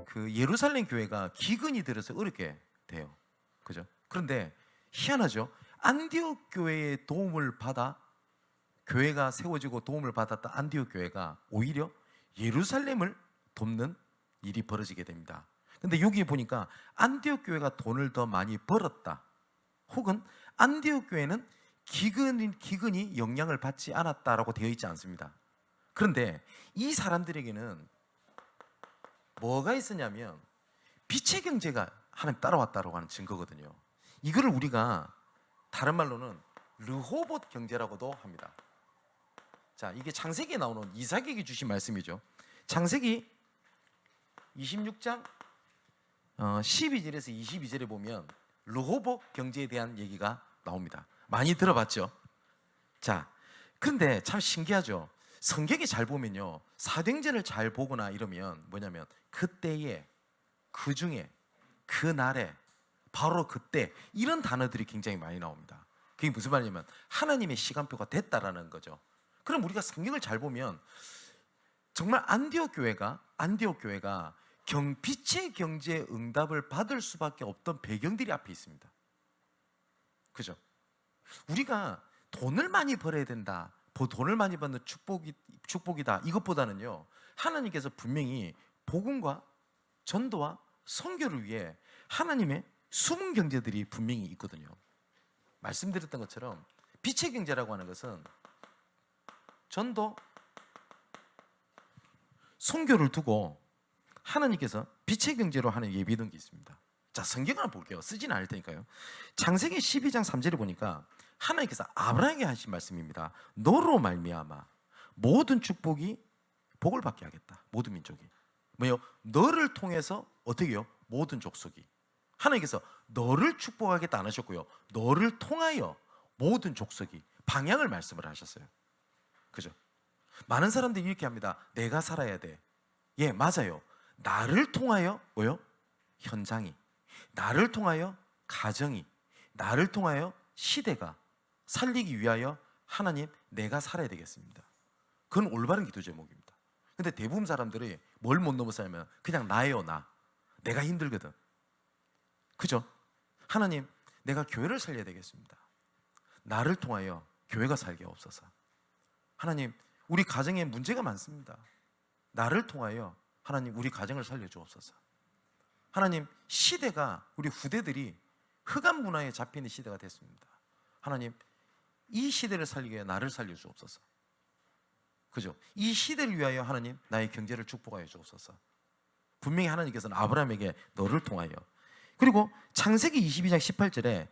그 예루살렘 교회가 기근이 들어서 어렵게 돼요. 그죠? 그런데 희한하죠? 안디옥 교회의 도움을 받아 교회가 세워지고 도움을 받았던 안디옥 교회가 오히려 예루살렘을 돕는 일이 벌어지게 됩니다. 근데 여기 보니까 안디옥 교회가 돈을 더 많이 벌었다, 혹은 안디옥 교회는 기근이 영향을 받지 않았다라고 되어 있지 않습니다. 그런데 이 사람들에게는 뭐가 있었냐면 빛의 경제가 하나님 따라왔다고 하는 증거거든요. 이거를 우리가 다른 말로는 르호봇 경제라고도 합니다. 자, 이게 창세기에 나오는 이삭에게 주신 말씀이죠. 창세기 26장 12절에서 22절에 보면 르호봇 경제에 대한 얘기가 나옵니다. 많이 들어봤죠? 자, 근데 참 신기하죠. 성경에 잘 보면요, 사도행전을 잘 보거나 이러면 뭐냐면 그때에, 그 중에, 그 날에, 바로 그때, 이런 단어들이 굉장히 많이 나옵니다. 그게 무슨 말이냐면 하나님의 시간표가 됐다라는 거죠. 그럼 우리가 성경을 잘 보면 정말 안디옥 교회가 빛의 경제의 응답을 받을 수밖에 없던 배경들이 앞에 있습니다. 그죠? 우리가 돈을 많이 벌어야 된다, 돈을 많이 받는 축복이다, 이것보다는요, 하나님께서 분명히 복음과 전도와 선교를 위해 하나님의 숨은 경제들이 분명히 있거든요. 말씀드렸던 것처럼 빛의 경제라고 하는 것은 전도, 선교를 두고 하나님께서 빛의 경제로 하는 예비된 게 있습니다. 자, 성경을 한번 볼게요. 쓰지는 않을 테니까요. 창세기 12장 3절에 보니까 하나님께서 아브라함에게 하신 말씀입니다. 너로 말미암아 모든 축복이 복을 받게 하겠다. 모든 민족이. 뭐요? 너를 통해서 어떻게 해요? 모든 족속이. 하나님께서 너를 축복하겠다 안 하셨고요, 너를 통하여 모든 족속이, 방향을 말씀을 하셨어요. 그죠? 많은 사람들이 이렇게 합니다. 내가 살아야 돼. 예, 맞아요. 나를 통하여 뭐요? 현장이, 나를 통하여 가정이, 나를 통하여 시대가 살리기 위하여 하나님, 내가 살아야 되겠습니다. 그건 올바른 기도 제목입니다. 근데 대부분 사람들이 뭘 못 넘어 살면 그냥 나예요. 내가 힘들거든. 그죠? 하나님, 내가 교회를 살려야 되겠습니다. 나를 통하여 교회가 살게 없어서. 하나님, 우리 가정에 문제가 많습니다. 나를 통하여 하나님, 우리 가정을 살려주옵소서. 하나님, 시대가, 우리 후대들이 흑암 문화에 잡히는 시대가 됐습니다. 하나님, 이 시대를 살리기 위해 나를 살려주옵소서. 그죠? 이 시대를 위하여 하나님, 나의 경제를 축복하여 주옵소서. 분명히 하나님께서는 아브라함에게 너를 통하여. 그리고 창세기 22장 18절에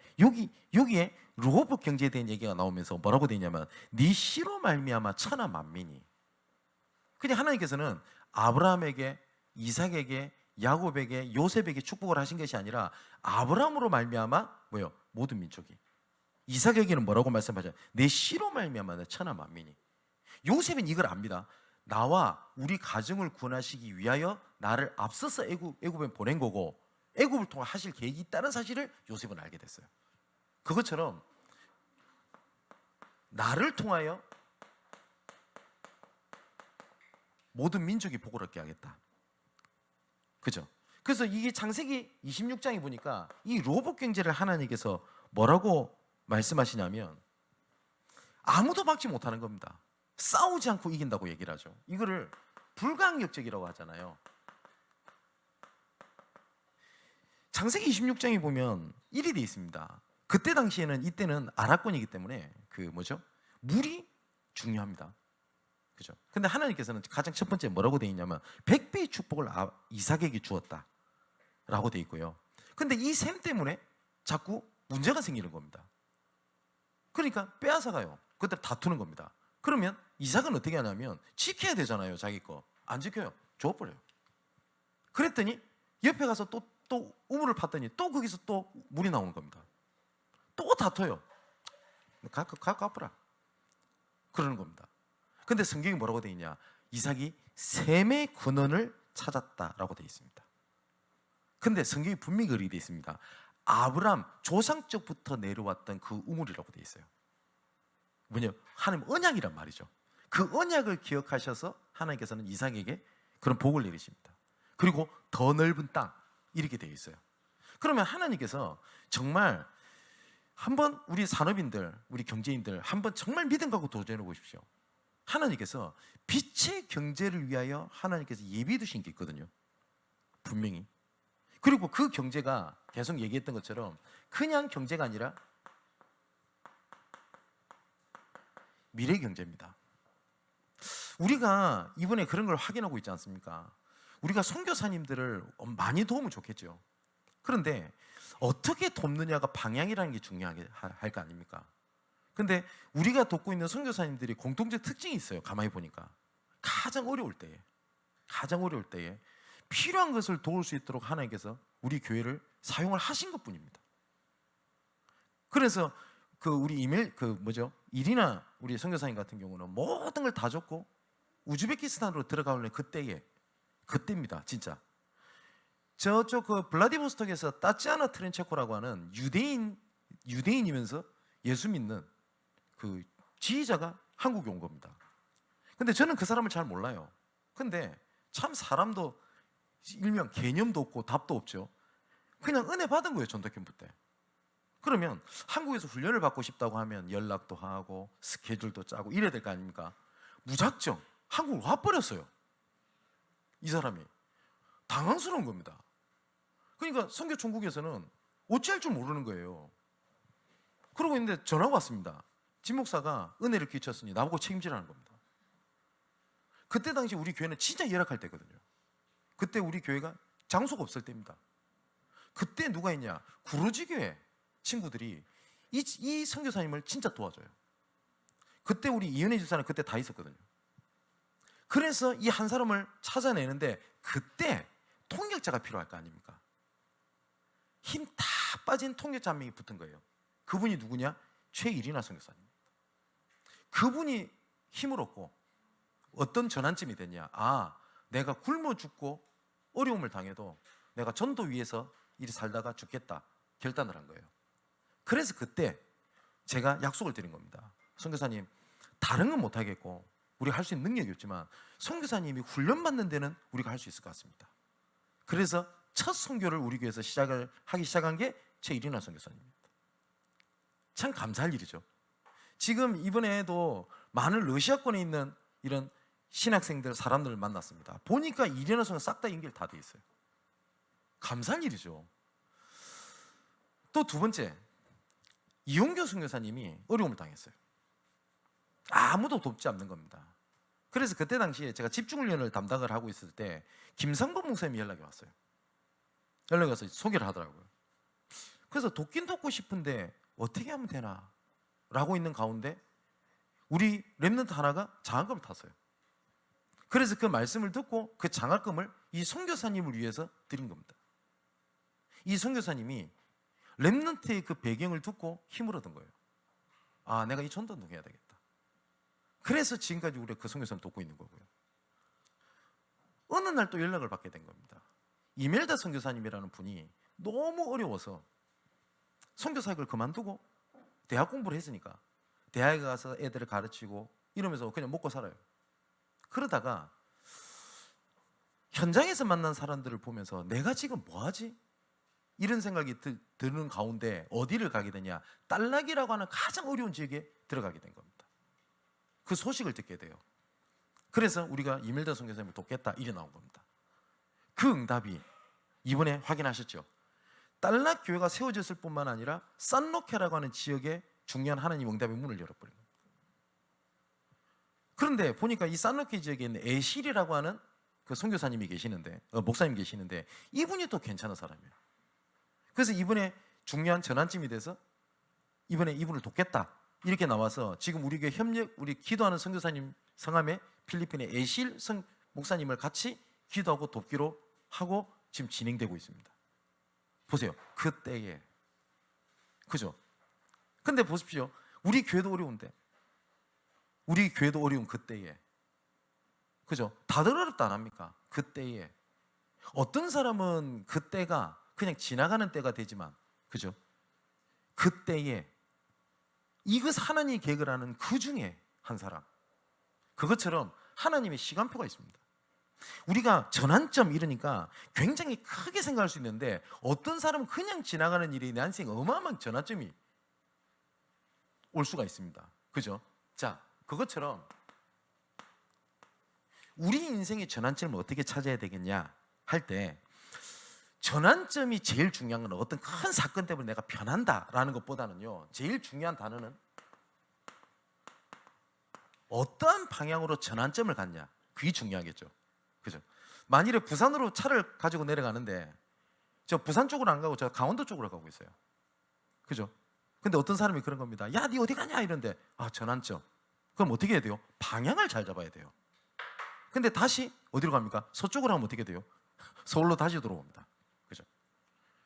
여기에 르호봇 경제에 대한 얘기가 나오면서 뭐라고 되어 있냐면 네 씨로 말미암아 천하 만민이. 그냥 하나님께서는 아브라함에게, 이삭에게, 야곱에게, 요셉에게 축복을 하신 것이 아니라 아브라함으로 말미암아 뭐요? 모든 민족이. 이삭에게는 뭐라고 말씀하죠? 내 씨로 말미암아 천하 만민이. 요셉은 이걸 압니다. 나와 우리 가정을 구원하시기 위하여 나를 앞서서 애굽에 보낸 거고 애굽을 통해 하실 계획이 있다는 사실을 요셉은 알게 됐어요. 그것처럼 나를 통하여 모든 민족이 복을 얻게 하겠다. 그죠? 그래서 이게 창세기 26장에 보니까 이 르호봇 경제를 하나님께서 뭐라고 말씀하시냐면 아무도 막지 못하는 겁니다. 싸우지 않고 이긴다고 얘기를 하죠. 이거를 불가항력적이라고 하잖아요. 창세기 26장에 보면 일이 되어 있습니다. 그때 당시에는, 이때는 아라권이기 때문에 물이 중요합니다. 그죠? 근데 하나님께서는 가장 첫 번째 뭐라고 되어 있냐면 100배의 축복을 이삭에게 주었다 라고 되어 있고요. 근데 이 셈 때문에 자꾸 문제가 생기는 겁니다. 그러니까 빼앗아가요. 그때 다투는 겁니다. 그러면 이삭은 어떻게 하냐면 지켜야 되잖아요. 자기 거 안 지켜요. 줘버려요. 그랬더니 옆에 가서 또 우물을 팠더니 또 거기서 또 물이 나오는 겁니다. 또 다퉈요. 갚으라 그러는 겁니다. 근데 성경이 뭐라고 되어 있냐? 이삭이 셈의 근원을 찾았다라고 되어 있습니다. 근데 성경이 분명히 그렇게 되어 있습니다. 아브람 조상적부터 내려왔던 그 우물이라고 되어 있어요. 뭐냐? 하나님 언약이란 말이죠. 그 언약을 기억하셔서 하나님께서는 이삭에게 그런 복을 내리십니다. 그리고 더 넓은 땅 이렇게 되어 있어요. 그러면 하나님께서 정말 한번 우리 산업인들, 우리 경제인들 한번 정말 믿음 갖고 도전해 보십시오. 하나님께서 빛의 경제를 위하여 하나님께서 예비해 두신 게 있거든요. 분명히. 그리고 그 경제가 계속 얘기했던 것처럼 그냥 경제가 아니라 미래 경제입니다. 우리가 이번에 그런 걸 확인하고 있지 않습니까? 우리가 선교사님들을 많이 도우면 좋겠죠. 그런데 어떻게 돕느냐가 방향이라는 게 중요하게 할 거 아닙니까? 근데 우리가 돕고 있는 선교사님들이 공통적 특징이 있어요. 가만히 보니까 가장 어려울 때에 필요한 것을 도울 수 있도록 하나님께서 우리 교회를 사용을 하신 것뿐입니다. 그래서 우리 이리나 우리 선교사님 같은 경우는 모든 걸 다 줬고 우즈베키스탄으로 들어가려는 그때입니다. 진짜 저쪽 블라디보스톡에서 따찌아나 트렌체코라고 하는 유대인이면서 예수 믿는 그 지휘자가 한국에 온 겁니다. 근데 저는 그 사람을 잘 몰라요. 근데 참 사람도 일명 개념도 없고 답도 없죠. 그냥 은혜 받은 거예요. 전도 캠프 때. 그러면 한국에서 훈련을 받고 싶다고 하면 연락도 하고 스케줄도 짜고 이래야 될 거 아닙니까? 무작정 한국으로 와버렸어요. 이 사람이. 당황스러운 겁니다. 그러니까 선교총국에서는 어찌할 줄 모르는 거예요. 그러고 있는데 전화가 왔습니다. 진 목사가 은혜를 끼쳤으니 나보고 책임지라는 겁니다. 그때 당시 우리 교회는 진짜 열악할 때거든요. 그때 우리 교회가 장소가 없을 때입니다. 그때 누가 있냐? 구루지교회 친구들이 이 선교사님을 진짜 도와줘요. 그때 우리 이은혜 집사는 그때 다 있었거든요. 그래서 이 한 사람을 찾아내는데 그때 통역자가 필요할 거 아닙니까? 힘 다 빠진 통역자 한 명이 붙은 거예요. 그분이 누구냐? 최이리나 선교사님. 그분이 힘을 얻고 어떤 전환점이 됐냐? 내가 굶어 죽고 어려움을 당해도 내가 전도 위에서 이리 살다가 죽겠다 결단을 한 거예요. 그래서 그때 제가 약속을 드린 겁니다. 선교사님, 다른 건 못하겠고 우리가 할 수 있는 능력이 없지만 선교사님이 훈련받는 데는 우리가 할 수 있을 것 같습니다. 그래서 첫 선교를 우리 교회에서 하기 시작한 게 최이리나 선교사님입니다. 참 감사할 일이죠. 지금 이번에도 많은 러시아권에 있는 이런 신학생들, 사람들을 만났습니다. 보니까 이리나 선교 싹 다 연결 다 돼 있어요. 감사할 일이죠. 또 두 번째, 이용교 선교사님이 어려움을 당했어요. 아무도 돕지 않는 겁니다. 그래서 그때 당시에 제가 집중훈련을 담당을 하고 있을 때 김상범 목사님이 연락이 왔어요. 연락이 와서 소개를 하더라고요. 그래서 돕긴 돕고 싶은데 어떻게 하면 되나 라고 있는 가운데 우리 렘넌트 하나가 장학금을 탔어요. 그래서 그 말씀을 듣고 그 장학금을 이 선교사님을 위해서 드린 겁니다. 이 선교사님이 렘넌트의 그 배경을 듣고 힘을 얻은 거예요. 내가 이 전도운동 해야 되겠다. 그래서 지금까지 우리가 그 선교사를 돕고 있는 거고요. 어느 날 또 연락을 받게 된 겁니다. 이멜다 선교사님이라는 분이 너무 어려워서 선교사역을 그만두고 대학 공부를 했으니까 대학에 가서 애들을 가르치고 이러면서 그냥 먹고 살아요. 그러다가 현장에서 만난 사람들을 보면서 내가 지금 뭐하지? 이런 생각이 드는 가운데 어디를 가게 되냐? 딸락이라고 하는 가장 어려운 지역에 들어가게 된 겁니다. 그 소식을 듣게 돼요. 그래서 우리가 이멜다 선교사님을 돕겠다 이래 나온 겁니다. 그 응답이 이번에 확인하셨죠? 딸락 교회가 세워졌을 뿐만 아니라 산로케라고 하는 지역에 중요한 하나님 응답의 문을 열어버린 겁니다. 그런데 보니까 이 산로케 지역에 있는 에실이라고 하는 그 선교사님이 계시는데 목사님 계시는데 이분이 또 괜찮은 사람이에요. 그래서 이번에 중요한 전환점이 돼서 이번에 이분을 돕겠다 이렇게 나와서 지금 우리 교회 우리 기도하는 선교사님 성함에 필리핀의 에실 목사님을 같이 기도하고 돕기로 하고 지금 진행되고 있습니다. 보세요. 그때에 그죠? 근데 보십시오. 우리 교회도 어려운데 우리 교회도 어려운 그때에 그죠? 다들 어렵다 안 합니까? 그때에 어떤 사람은 그때가 그냥 지나가는 때가 되지만 그죠? 그때에 이것 하나님이 계획을 하는 그 중에 한 사람 그것처럼 하나님의 시간표가 있습니다. 우리가 전환점 이러니까 굉장히 크게 생각할 수 있는데 어떤 사람은 그냥 지나가는 일이 내 인생에 어마어마한 전환점이 올 수가 있습니다. 그죠? 자, 그것처럼 우리 인생의 전환점을 어떻게 찾아야 되겠냐 할 때 전환점이 제일 중요한 건 어떤 큰 사건 때문에 내가 변한다라는 것보다는요, 제일 중요한 단어는 어떠한 방향으로 전환점을 갖냐, 그게 중요하겠죠. 그죠? 만일에 부산으로 차를 가지고 내려가는데 저 부산 쪽으로 안 가고 저 강원도 쪽으로 가고 있어요. 그죠? 근데 어떤 사람이 그런 겁니다. 야, 니 어디 가냐 이런데, 아, 전환점. 그럼 어떻게 해야 돼요? 방향을 잘 잡아야 돼요. 근데 다시 어디로 갑니까? 서쪽으로 하면 어떻게 돼요? 서울로 다시 들어옵니다. 그죠?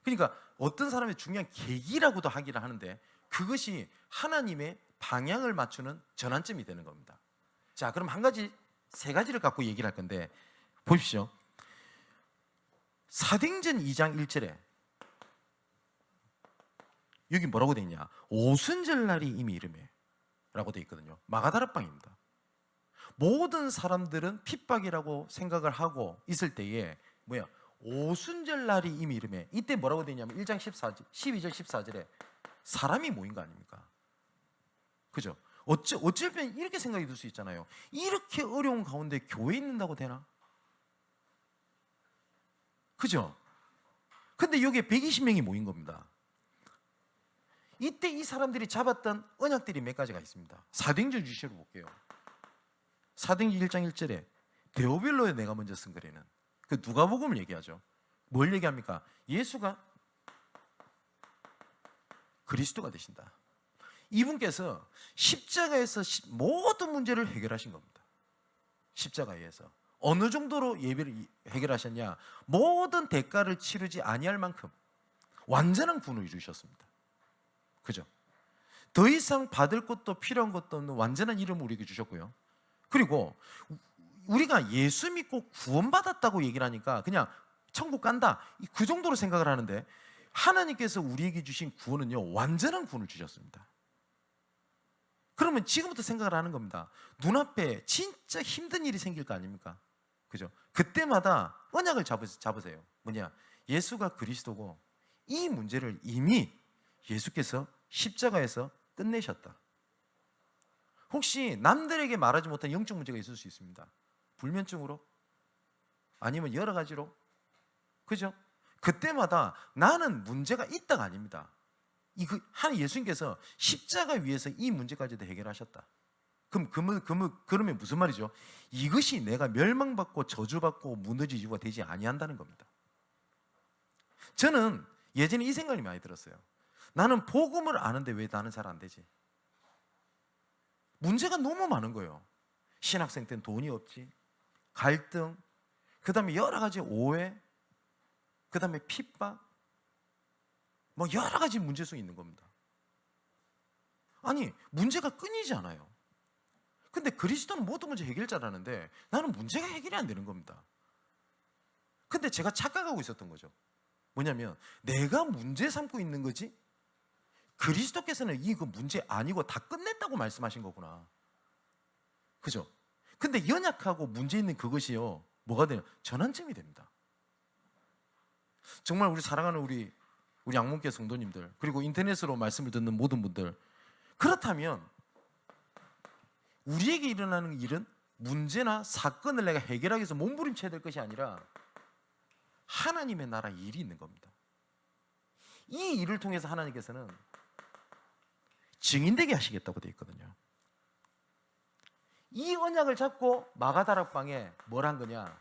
그러니까 어떤 사람의 중요한 계기라고도 하기를 하는데 그것이 하나님의 방향을 맞추는 전환점이 되는 겁니다. 자, 그럼 세 가지를 갖고 얘기를 할 건데 보십시오. 사도행전 2장 1절에 여기 뭐라고 돼 있냐? 오순절 날이 이미 이르매 라고 돼 있거든요. 마가다락방입니다. 모든 사람들은 핍박이라고 생각을 하고 있을 때에 오순절 날이 이미 이르매, 이때 뭐라고 돼 있냐면 1장 12절 14절에 사람이 모인 거 아닙니까? 그죠? 어쩌면 이렇게 생각이 들 수 있잖아요. 이렇게 어려운 가운데 교회에 있는다고 되나? 그죠? 근데 여기에 120명이 모인 겁니다. 이때 이 사람들이 잡았던 언약들이 몇 가지가 있습니다. 사도행전 주시로 볼게요. 사도행전 1장 1절에 데오빌로에 내가 먼저 쓴 글에는 그 누가복음을 얘기하죠. 뭘 얘기합니까? 예수가 그리스도가 되신다. 이분께서 십자가에서 모든 문제를 해결하신 겁니다. 십자가에서 어느 정도로 예배를 해결하셨냐? 모든 대가를 치르지 아니할 만큼 완전한 구원을 이루셨습니다. 그죠? 더 이상 받을 것도 필요한 것도 없는 완전한 이름을 우리에게 주셨고요. 그리고 우리가 예수 믿고 구원받았다고 얘기를 하니까 그냥 천국 간다, 그 정도로 생각을 하는데 하나님께서 우리에게 주신 구원은요, 완전한 구원을 주셨습니다. 그러면 지금부터 생각을 하는 겁니다. 눈앞에 진짜 힘든 일이 생길 거 아닙니까? 그죠? 그때마다 언약을 잡으세요. 뭐냐? 예수가 그리스도고 이 문제를 이미 예수께서 십자가에서 끝내셨다. 혹시 남들에게 말하지 못한 영적 문제가 있을 수 있습니다. 불면증으로, 아니면 여러 가지로. 그죠? 그때마다 나는 문제가 있다가 아닙니다. 한 예수님께서 십자가 위에서 이 문제까지도 해결하셨다. 그러면 무슨 말이죠? 이것이 내가 멸망받고 저주받고 무너질 이유가 되지 아니한다는 겁니다. 저는 예전에 이 생각이 많이 들었어요. 나는 복음을 아는데 왜 나는 잘 안 되지? 문제가 너무 많은 거예요. 신학생 때는 돈이 없지, 갈등, 그 다음에 여러 가지 오해, 그 다음에 핍박, 여러 가지 문제성이 있는 겁니다. 아니, 문제가 끊이지 않아요. 근데 그리스도는 모든 문제 해결자라는데 나는 문제가 해결이 안 되는 겁니다. 근데 제가 착각하고 있었던 거죠. 뭐냐면 내가 문제 삼고 있는 거지 그리스도께서는 이거 문제 아니고 다 끝냈다고 말씀하신 거구나. 그죠? 근데 연약하고 문제 있는 그것이요, 뭐가 돼요? 전환점이 됩니다. 정말 우리 사랑하는 우리 양문교 성도님들, 그리고 인터넷으로 말씀을 듣는 모든 분들, 그렇다면 우리에게 일어나는 일은 문제나 사건을 내가 해결하기 위해서 몸부림쳐야 될 것이 아니라 하나님의 나라 일이 있는 겁니다. 이 일을 통해서 하나님께서는 증인되게 하시겠다고 되어 있거든요. 이 언약을 잡고 마가다락방에 뭘 한 거냐?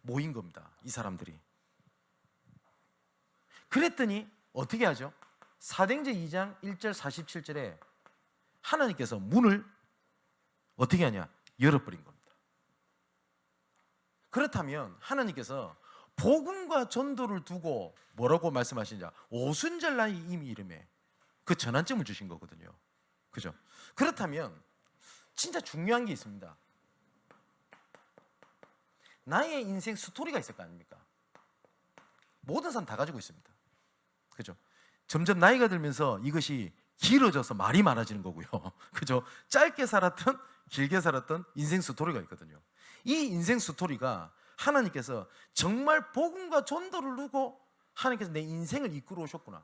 모인 겁니다. 이 사람들이. 그랬더니 어떻게 하죠? 사도행전 2장 1절 47절에 하나님께서 문을 어떻게 하냐? 열어버린 겁니다. 그렇다면 하나님께서 복음과 전도를 두고 뭐라고 말씀하시냐? 오순절 날이 이미 이름에 그 전환점을 주신 거거든요. 그죠? 그렇다면 진짜 중요한 게 있습니다. 나의 인생 스토리가 있을 거 아닙니까? 모든 사람 다 가지고 있습니다. 그죠? 점점 나이가 들면서 이것이 길어져서 말이 많아지는 거고요. 그죠? 짧게 살았던 길게 살았던 인생 스토리가 있거든요. 이 인생 스토리가 하나님께서 정말 복음과 전도를 두고 하나님께서 내 인생을 이끌어 오셨구나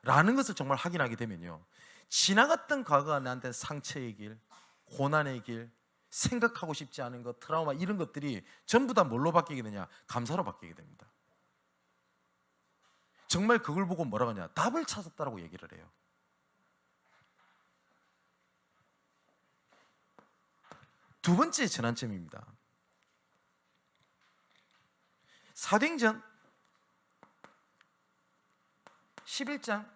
라는 것을 정말 확인하게 되면요, 지나갔던 과거가 나한테 상처의 길, 고난의 길, 생각하고 싶지 않은 것, 트라우마 이런 것들이 전부 다 뭘로 바뀌게 되냐? 감사로 바뀌게 됩니다. 정말 그걸 보고 뭐라고 하냐? 답을 찾았다라고 얘기를 해요. 두 번째 전환점입니다. 사도행전 11장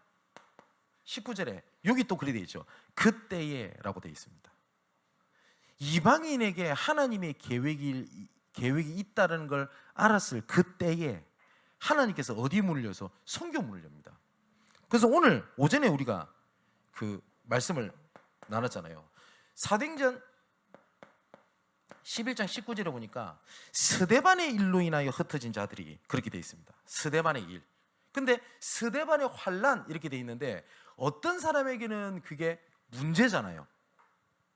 19절에 여기 또 그리 되어 있죠. 그때에 라고 되어 있습니다. 이방인에게 하나님의 계획이 있다는 걸 알았을 그때에 하나님께서 어디 문을 여서 선교 문을 엽니다. 그래서 오늘 오전에 우리가 그 말씀을 나눴잖아요. 사도행전 11장 19절에 보니까 스데반의 일로 인하여 흩어진 자들이 그렇게 되어 있습니다. 스데반의 일. 근데 스데반의 환란 이렇게 되어 있는데 어떤 사람에게는 그게 문제잖아요.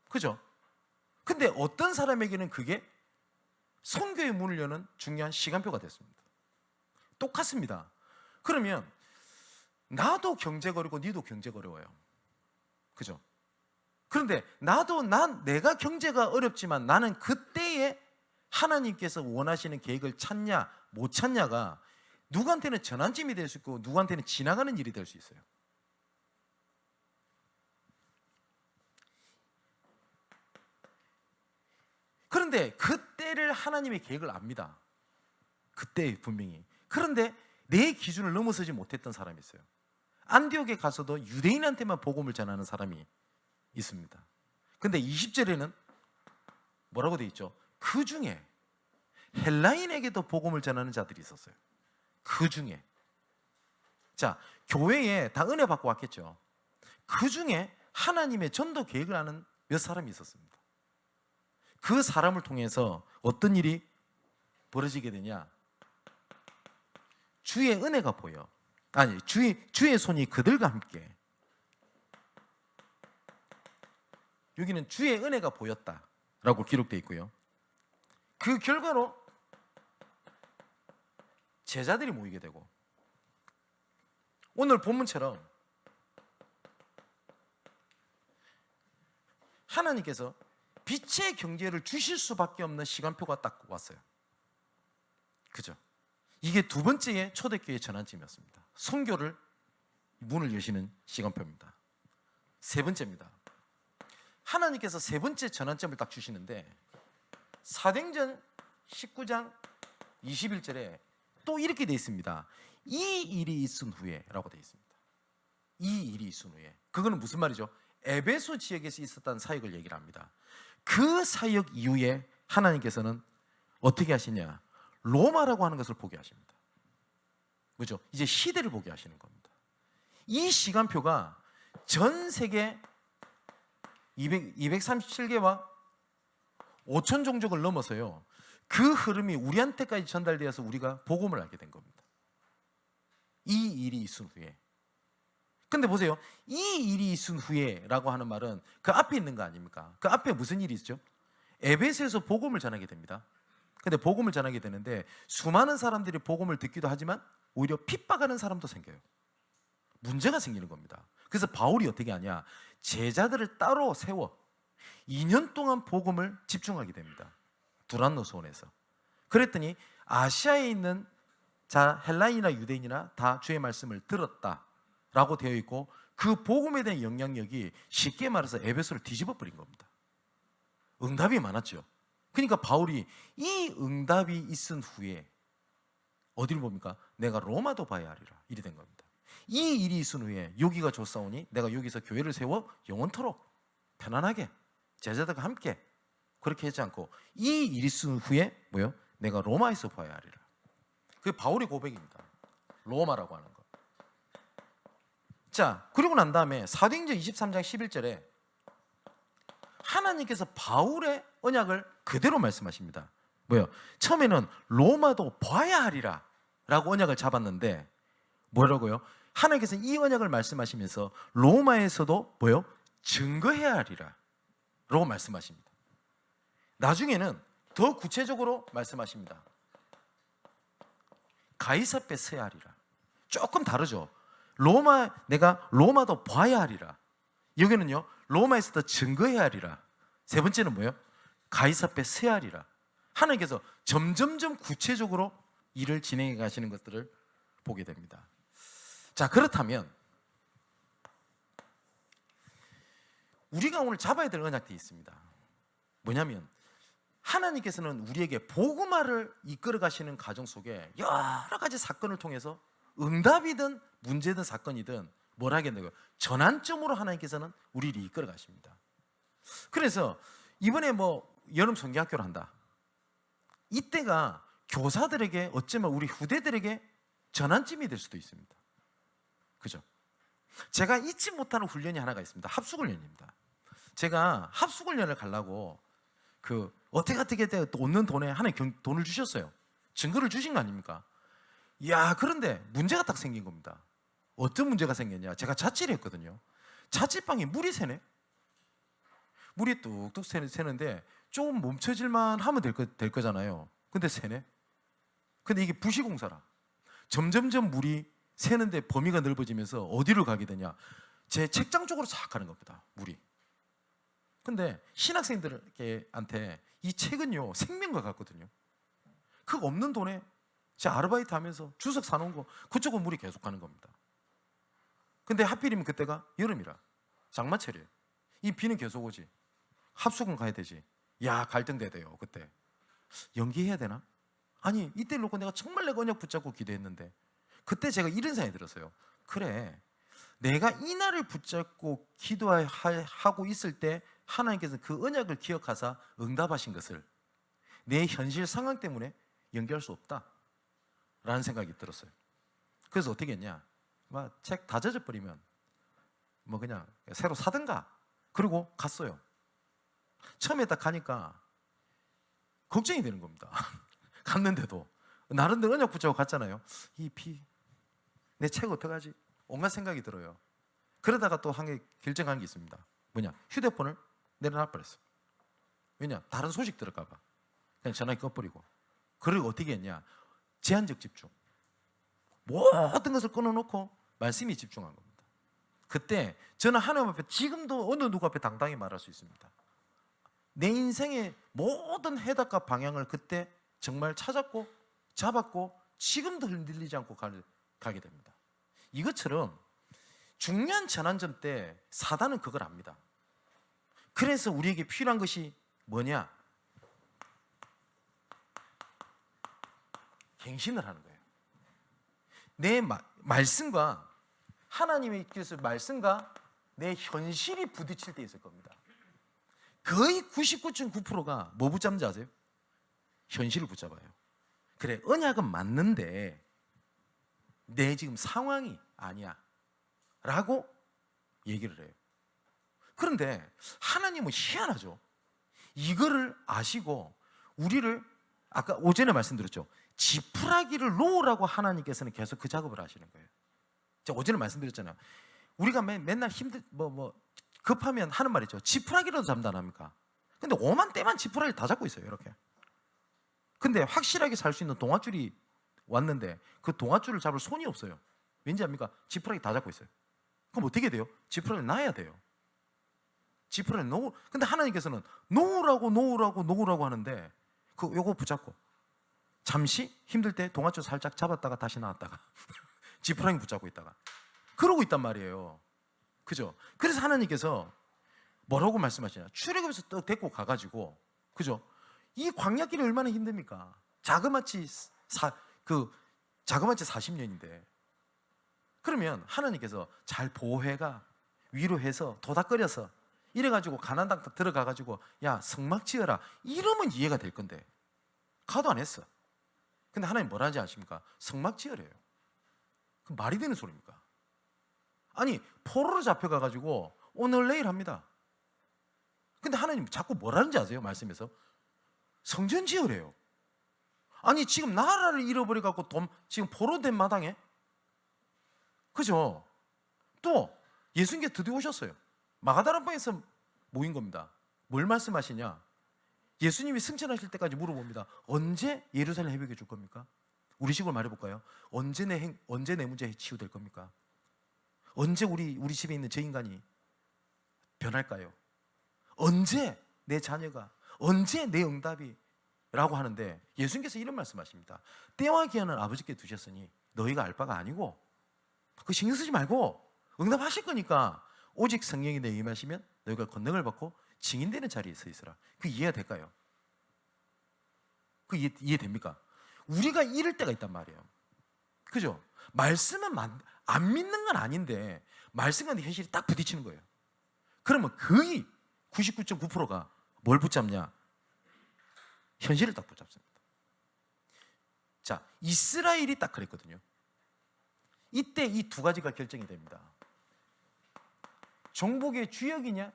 그죠? 근데 어떤 사람에게는 그게 선교의 문을 여는 중요한 시간표가 됐습니다. 똑같습니다. 그러면 나도 경제가 어렵고 니도 경제가 어려워요. 그죠? 그런데 내가 경제가 어렵지만 나는 그때에 하나님께서 원하시는 계획을 찾냐 못 찾냐가 누구한테는 전환점이 될 수 있고 누구한테는 지나가는 일이 될 수 있어요. 그런데 그때를 하나님의 계획을 압니다. 그때 분명히. 그런데 내 기준을 넘어서지 못했던 사람이 있어요. 안디옥에 가서도 유대인한테만 복음을 전하는 사람이 있습니다. 근데 20절에는 뭐라고 되어 있죠? 그 중에 헬라인에게도 복음을 전하는 자들이 있었어요. 그 중에. 자, 교회에 다 은혜 받고 왔겠죠. 그 중에 하나님의 전도 계획을 아는 몇 사람이 있었습니다. 그 사람을 통해서 어떤 일이 벌어지게 되냐? 주의 은혜가 보여. 아니, 주의 손이 그들과 함께. 여기는 주의 은혜가 보였다라고 기록되어 있고요. 그 결과로 제자들이 모이게 되고, 오늘 본문처럼 하나님께서 빛의 경제를 주실 수밖에 없는 시간표가 딱 왔어요. 그죠? 이게 두 번째의 초대교회 전환점이었습니다. 선교를 문을 여시는 시간표입니다. 세 번째입니다. 하나님께서 세 번째 전환점을 딱 주시는데 사도행전 19장 21절에 또 이렇게 되어 있습니다. 이 일이 있은 후에 라고 되어 있습니다. 이 일이 있은 후에. 그거는 무슨 말이죠? 에베소 지역에서 있었던 사역을 얘기를 합니다. 그 사역 이후에 하나님께서는 어떻게 하시냐? 로마라고 하는 것을 보게 하십니다. 그죠? 이제 시대를 보게 하시는 겁니다. 이 시간표가 전 세계 237개와 5천 종족을 넘어서요, 그 흐름이 우리한테까지 전달되어서 우리가 복음을 알게 된 겁니다. 이 일이 있은 후에. 근데 보세요, 이 일이 있은 후에 라고 하는 말은 그 앞에 있는 거 아닙니까? 그 앞에 무슨 일이 있죠? 에베소에서 복음을 전하게 됩니다. 근데 복음을 전하게 되는데 수많은 사람들이 복음을 듣기도 하지만 오히려 핍박하는 사람도 생겨요. 문제가 생기는 겁니다. 그래서 바울이 어떻게 하냐? 제자들을 따로 세워 2년 동안 복음을 집중하게 됩니다. 두란노스원에서. 그랬더니 아시아에 있는 자 헬라인이나 유대인이나 다 주의 말씀을 들었다라고 되어 있고, 그 복음에 대한 영향력이 쉽게 말해서 에베소를 뒤집어 버린 겁니다. 응답이 많았죠. 그러니까 바울이 이 응답이 있은 후에 어디를 봅니까? 내가 로마도 봐야 하리라. 이리 된 겁니다. 이 일이 있은 후에 여기가 좋사오니 내가 여기서 교회를 세워 영원토록 편안하게 제자들과 함께, 그렇게 하지 않고 이 일이 있은 후에 뭐요? 내가 로마에서 봐야 하리라. 그게 바울의 고백입니다. 로마라고 하는 것. 자, 그리고 난 다음에 사도행전 23장 11절에 하나님께서 바울의 언약을 그대로 말씀하십니다. 뭐요? 처음에는 로마도 봐야 하리라 라고 언약을 잡았는데 뭐라고요? 하나님께서 이 언약을 말씀하시면서 로마에서도 뭐요? 증거해야 하리라 라고 말씀하십니다. 나중에는 더 구체적으로 말씀하십니다. 가이사 앞에 서야 하리라. 조금 다르죠. 내가 로마도 봐야 하리라. 여기는요, 로마에서도 증거해야 하리라. 세 번째는 뭐예요? 가이사 앞에 서야 하리라. 하나님께서 점점점 구체적으로 일을 진행해 가시는 것들을 보게 됩니다. 자, 그렇다면 우리가 오늘 잡아야 될 언약이 있습니다. 뭐냐면 하나님께서는 우리에게 복음화를 이끌어 가시는 과정 속에 여러 가지 사건을 통해서 응답이든 문제든 사건이든 뭘 하겠냐고요? 전환점으로 하나님께서는 우리를 이끌어 가십니다. 그래서 이번에 여름 성경학교를 한다. 이때가 교사들에게 어쩌면 우리 후대들에게 전환점이 될 수도 있습니다. 그죠? 제가 잊지 못하는 훈련이 하나가 있습니다. 합숙훈련입니다. 제가 합숙훈련을 가려고 어떻게 얻는 돈에 하나님 돈을 주셨어요. 증거를 주신 거 아닙니까? 그런데 문제가 딱 생긴 겁니다. 어떤 문제가 생겼냐? 제가 자취를 했거든요. 자취방에 물이 새네. 물이 뚝뚝 새는데 조금 멈춰질만 하면 될 거잖아요. 근데 새네. 근데 이게 부시공사라. 점점점 물이 새는데 범위가 넓어지면서 어디로 가게 되냐? 제 책장 쪽으로 싹 가는 겁니다. 물이. 근데 신학생들한테 이 책은요 생명과 같거든요. 그 없는 돈에 제 아르바이트 하면서 주석 사놓은 거 그쪽은 물이 계속 가는 겁니다. 근데 하필이면 그때가 여름이라 장마철이에요. 이 비는 계속 오지. 합숙은 가야 되지. 갈등돼야 돼요. 그때 연기해야 되나? 아니 이때를 놓고 내가 정말 내가 언약 붙잡고 기도했는데 그때 제가 이런 생각이 들었어요. 그래, 내가 이 날을 붙잡고 기도하고 있을 때 하나님께서 그 언약을 기억하사 응답하신 것을 내 현실 상황 때문에 연기할 수 없다 라는 생각이 들었어요. 그래서 어떻게 했냐, 책 다 젖어버리면 그냥 새로 사든가. 그리고 갔어요. 처음에 딱 가니까 걱정이 되는 겁니다. 갔는데도 나름대로 언약 붙잡고 갔잖아요. 이 비, 내 책 어떡하지? 온갖 생각이 들어요. 그러다가 또 한 개 결정한 게 있습니다. 뭐냐, 휴대폰을 내려놔 버렸어. 왜냐, 다른 소식 들을까 봐. 그냥 전화기 꺼버리고. 그리고 어떻게 했냐, 제한적 집중. 모든 것을 끊어놓고 말씀에 집중한 겁니다. 그때 저는 하나님 앞에 지금도 어느 누구 앞에 당당히 말할 수 있습니다. 내 인생의 모든 해답과 방향을 그때 정말 찾았고 잡았고 지금도 흔들리지 않고 가게 됩니다. 이것처럼 중요한 전환점 때 사단은 그걸 압니다. 그래서 우리에게 필요한 것이 뭐냐? 갱신을 하는 거예요. 내 말씀과 하나님의 말씀과 내 현실이 부딪힐 때 있을 겁니다. 거의 99.9%가 뭐 붙잡는지 아세요? 현실을 붙잡아요. 그래, 언약은 맞는데 내 지금 상황이 아니야 라고 얘기를 해요. 그런데 하나님은 희한하죠. 이거를 아시고 우리를 아까 오전에 말씀드렸죠. 지푸라기를 놓으라고 하나님께서는 계속 그 작업을 하시는 거예요. 제가 오전에 말씀드렸잖아요. 우리가 맨날 급하면 하는 말 있죠. 지푸라기라도 잡는다 안 합니까? 근데 오만 때만 지푸라기를 다 잡고 있어요. 이렇게. 근데 확실하게 살 수 있는 동아줄이 왔는데 그 동아줄을 잡을 손이 없어요. 왠지 압니까? 지푸라기 다 잡고 있어요. 그럼 어떻게 돼요? 지푸라기를 놔야 돼요. 지푸라기를 놓으. 근데 하나님께서는 놓으라고 하는데 요거 붙잡고 잠시 힘들 때 동아줄 살짝 잡았다가 다시 나왔다가 지푸라기 붙잡고 있다가 그러고 있단 말이에요. 그죠? 그래서 하나님께서 뭐라고 말씀하시냐? 출애굽에서 또 데리고 가가지고, 그죠? 이 광야길이 얼마나 힘듭니까? 자그마치 40년인데. 그러면 하나님께서 잘 보호해가 위로해서 도닥거려서 이래가지고 가나안 땅 들어가가지고 야 성막 지어라 이러면 이해가 될 건데 가도 안 했어. 근데 하나님 뭐라 하지 아십니까? 성막 지으래요. 그 말이 되는 소리입니까? 아니 포로로 잡혀가가지고 오늘 내일 합니다. 근데 하나님 자꾸 뭐라는지 아세요? 말씀에서 성전 지으래요. 아니 지금 나라를 잃어버려갖고 지금 포로된 마당에, 그죠? 또 예수님께 드디어 오셨어요. 마가다라방에서 모인 겁니다. 뭘 말씀하시냐? 예수님이 승천하실 때까지 물어봅니다. 언제 예루살렘 회복해 줄 겁니까? 우리 식으로 말해볼까요? 언제 내 문제 치유될 겁니까? 언제 우리 집에 있는 저 인간이 변할까요? 언제 내 자녀가, 언제 내 응답이? 라고 하는데 예수님께서 이런 말씀하십니다. 때와 기한은 아버지께 두셨으니 너희가 알 바가 아니고 그 신경 쓰지 말고 응답하실 거니까 오직 성령이 너희에게 임하시면 너희가 권능을 받고 증인되는 자리에 서 있으라. 그 이해가 될까요? 그 이해됩니까? 우리가 이럴 때가 있단 말이에요. 그죠? 말씀은 안 믿는 건 아닌데 말씀과 현실이 딱 부딪히는 거예요. 그러면 거의 99.9%가 뭘 붙잡냐? 현실을 딱 붙잡습니다. 자, 이스라엘이 딱 그랬거든요. 이때 이 두 가지가 결정이 됩니다. 정복의 주역이냐?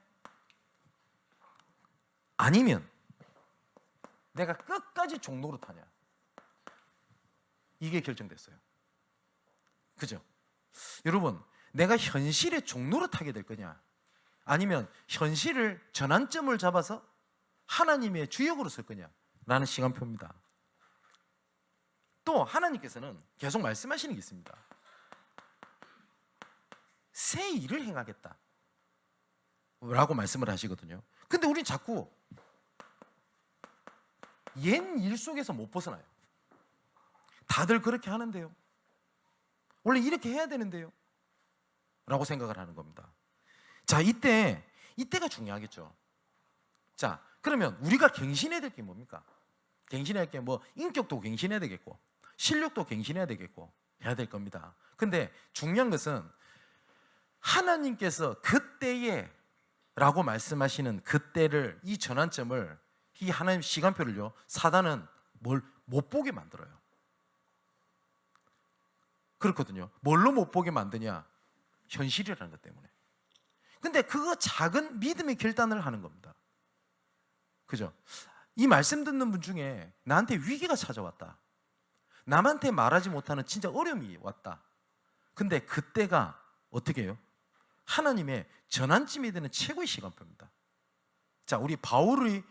아니면 내가 끝까지 종노릇하냐? 이게 결정됐어요. 그죠? 여러분, 내가 현실에 종노릇하게 될 거냐? 아니면 현실을 전환점을 잡아서 하나님의 주역으로 설 거냐? 라는 시간표입니다. 또 하나님께서는 계속 말씀하시는 게 있습니다. 새 일을 행하겠다 라고 말씀을 하시거든요. 근데 우린 자꾸 옛 일 속에서 못 벗어나요. 다들 그렇게 하는데요, 원래 이렇게 해야 되는데요 라고 생각을 하는 겁니다. 자, 이때가 중요하겠죠. 자, 그러면 우리가 갱신해야 될 게 뭡니까? 갱신해야 될 게 뭐 인격도 갱신해야 되겠고 실력도 갱신해야 되겠고 해야 될 겁니다. 근데 중요한 것은 하나님께서 그때에 라고 말씀하시는 그때를, 이 전환점을, 이 하나님 시간표를요, 사단은 뭘 못 보게 만들어요. 그렇거든요. 뭘로 못 보게 만드냐? 현실이라는 것 때문에. 근데 그거 작은 믿음의 결단을 하는 겁니다. 그죠? 이 말씀 듣는 분 중에 나한테 위기가 찾아왔다, 남한테 말하지 못하는 진짜 어려움이 왔다. 근데 그때가 어떻게 해요? 하나님의 전환점이 되는 최고의 시간표입니다. 자, 우리 바울이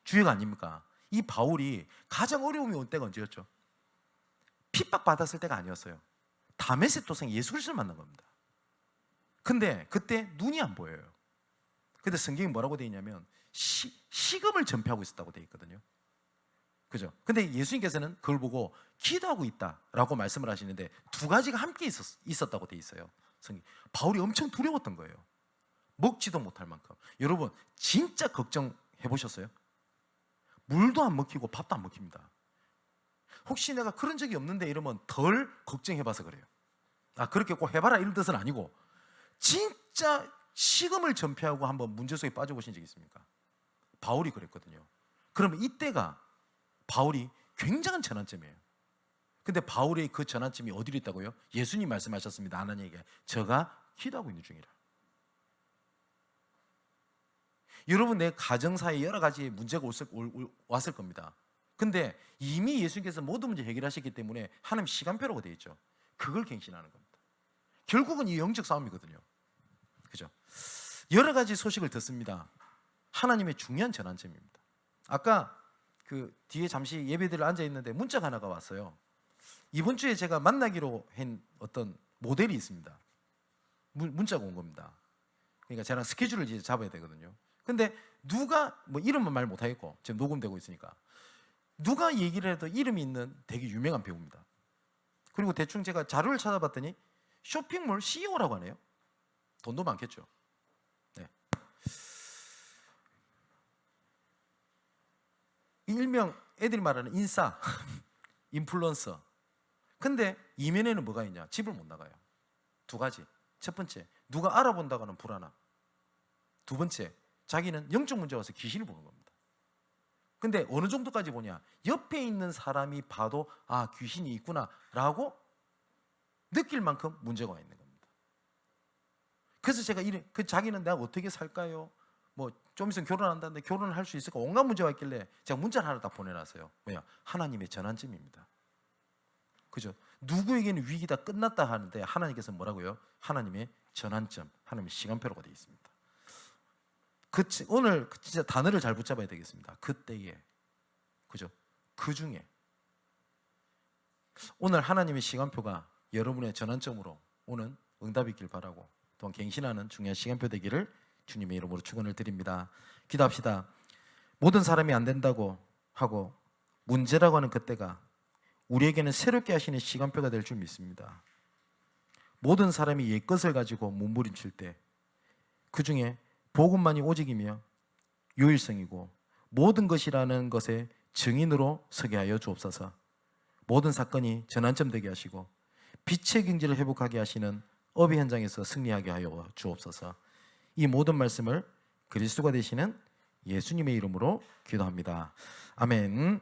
주역 아닙니까? 이 바울이 가장 어려움이 온 때가 언제였죠? 핍박받았을 때가 아니었어요. 다메섹 도상 예수 그리스도를 만난 겁니다. 근데 그때 눈이 안 보여요. 근데 성경이 뭐라고 되어 있냐면 시금을 전폐하고 있었다고 되어 있거든요. 그죠? 근데 예수님께서는 그걸 보고 기도하고 있다라고 말씀을 하시는데 두 가지가 함께 있었다고 되어 있어요. 성경. 바울이 엄청 두려웠던 거예요. 먹지도 못할 만큼. 여러분, 진짜 걱정해 보셨어요? 물도 안 먹히고 밥도 안 먹힙니다. 혹시 내가 그런 적이 없는데 이러면 덜 걱정해 봐서 그래요. 아, 그렇게 꼭 해봐라 이런 뜻은 아니고, 진짜 식음을 전폐하고 한번 문제 속에 빠져보신 적 있습니까? 바울이 그랬거든요. 그러면 이때가 바울이 굉장한 전환점이에요. 근데 바울의 그 전환점이 어디로 있다고요? 예수님 말씀하셨습니다. 하나님에게 저가 기도하고 있는 중이라. 여러분, 내 가정사에 여러 가지 문제가 왔을 겁니다. 근데 이미 예수님께서 모든 문제 해결하셨기 때문에 하나님 시간표라고 되어 있죠. 그걸 갱신하는 겁니다. 결국은 이 영적 싸움이거든요. 그죠? 여러 가지 소식을 듣습니다. 하나님의 중요한 전환점입니다. 아까 그 뒤에 잠시 예배드리러 앉아 있는데 문자가 하나가 왔어요. 이번 주에 제가 만나기로 한 어떤 모델이 있습니다. 문자가 온 겁니다. 그러니까 저랑 스케줄을 이제 잡아야 되거든요. 근데 누가 뭐 이름은 말 못하겠고 지금 녹음되고 있으니까 누가 얘기를 해도 이름이 있는 되게 유명한 배우입니다. 그리고 대충 제가 자료를 찾아봤더니 쇼핑몰 CEO라고 하네요. 돈도 많겠죠. 네. 일명 애들이 말하는 인싸, 인플루언서. 근데 이면에는 뭐가 있냐? 집을 못 나가요. 두 가지. 첫 번째, 누가 알아본다고 하는 불안함. 두 번째, 자기는 영적 문제 와서 귀신을 보는 겁니다. 근데 어느 정도까지 보냐? 옆에 있는 사람이 봐도 아, 귀신이 있구나 라고 느낄 만큼 문제가 와 있는 겁니다. 그래서 제가 자기는 내가 어떻게 살까요? 뭐 좀 있으면 결혼한다는데 결혼을 할 수 있을까? 온갖 문제가 있길래 제가 문자를 하나 다 보내놨어요. 뭐야? 하나님의 전환점입니다. 그죠? 누구에게는 위기다 끝났다 하는데 하나님께서 뭐라고요? 하나님의 전환점, 하나님의 시간표라고 되어 있습니다. 오늘 진짜 단어를 잘 붙잡아야 되겠습니다. 그때에, 그죠? 그 중에 오늘 하나님의 시간표가 여러분의 전환점으로 오는 응답이 있길 바라고, 또한 갱신하는 중요한 시간표 되기를 주님의 이름으로 축원을 드립니다. 기도합시다. 모든 사람이 안 된다고 하고 문제라고 하는 그때가 우리에게는 새롭게 하시는 시간표가 될 줄 믿습니다. 모든 사람이 옛것을 가지고 몸부림칠 때 그 중에 복음만이 오직이며 유일성이고 모든 것이라는 것의 증인으로 서게 하여 주옵소서. 모든 사건이 전환점 되게 하시고 빛의 경제를 회복하게 하시는 업의 현장에서 승리하게 하여 주옵소서. 이 모든 말씀을 그리스도가 되시는 예수님의 이름으로 기도합니다. 아멘.